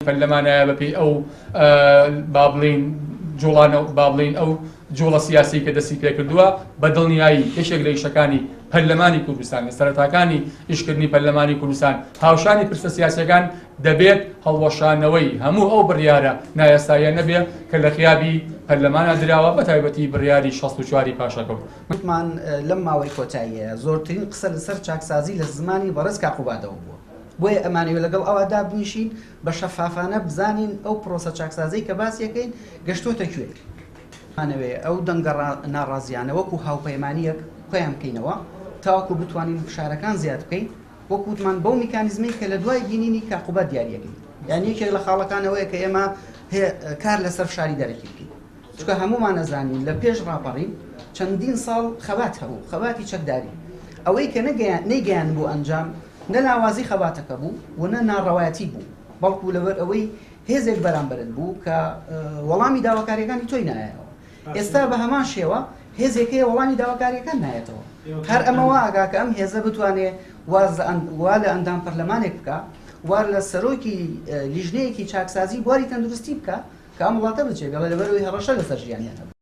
پەرلەمانایە بەپێی ئەو با بڵێن ئەو جوڵە سیاسی کە دەستی پێ کردووە بە دڵنیایی یەکێک لە ئیشەکانی پەرلەمانی کوردستان لە سەرەتاکانی ئیشکردنی پەرلەمانی کوردستان هاوشانی پرسە سیاسەکان دەبێت هەڵوەشانەوەی هەموو ئەو بڕیارە نایاساییە نەبێ کە لە خیابی پەرلەمانە دراوە بە تایبەتی بڕیاری 64 پاشەکەوت. وتمان لەم ماوەی کۆتاییە زۆرترین قسە لەسەر چاکسازی لە زمانی بەڕێز کاقوبادەوە بووە. بۆیە ئەمانەوێت لەگەڵ ئەوەدا بنیشین بە شەفافانە بزانین ئەو پرۆسە چاکسازی کە باسیەکەین گەشتۆتە کوێ. ئەوێ ئەو دەنگە ناڕازیانە وەکو هاوپەیمانیەک خۆیان بکەینەوە تاوەکو بتوانین شارەکان زیاد بکەین وەکوتمان بەو میکانیزمی کە لە دوای بینینی کاقوبەت دیاریەکەین. یعنی یەکێک لە خاڵەکانەوەیە کە ئێمە کار لەسەر شاری دەرەکی بکەین. چونکە هەمومان نەزانین لە پێش ڕاپەڕین چەندین ساڵ خەبات هەبوو خەباتی چەکداری ئەوەی کە نەیگەیان بۆ ئەنجام نە لاوازی خەباتەکە بوو و نە ناڕەوایەتی بوو بەڵکو لەبەر ئەوەی هێزێک بەرامبرت بوو کە وەڵامی داواکاریەکانی تۆی نایەوە. ئێستا بە هەمان شێوە هێزێکەیە وەڵامی داواکاریەکان نایەتەوە. هەر ئەمەوە ئاگاکە ئەم هێزە بتوانێت وا لە ئەندام پەرلەمانێک بکە وار لە سەرۆکی لیژنەیەکی چاکسازی بواری تەندروستی بکە کە ئەم وڵاتە بچێت لەبەرەوەی هەڕەشە لەسەر ژیانیان هەبێت.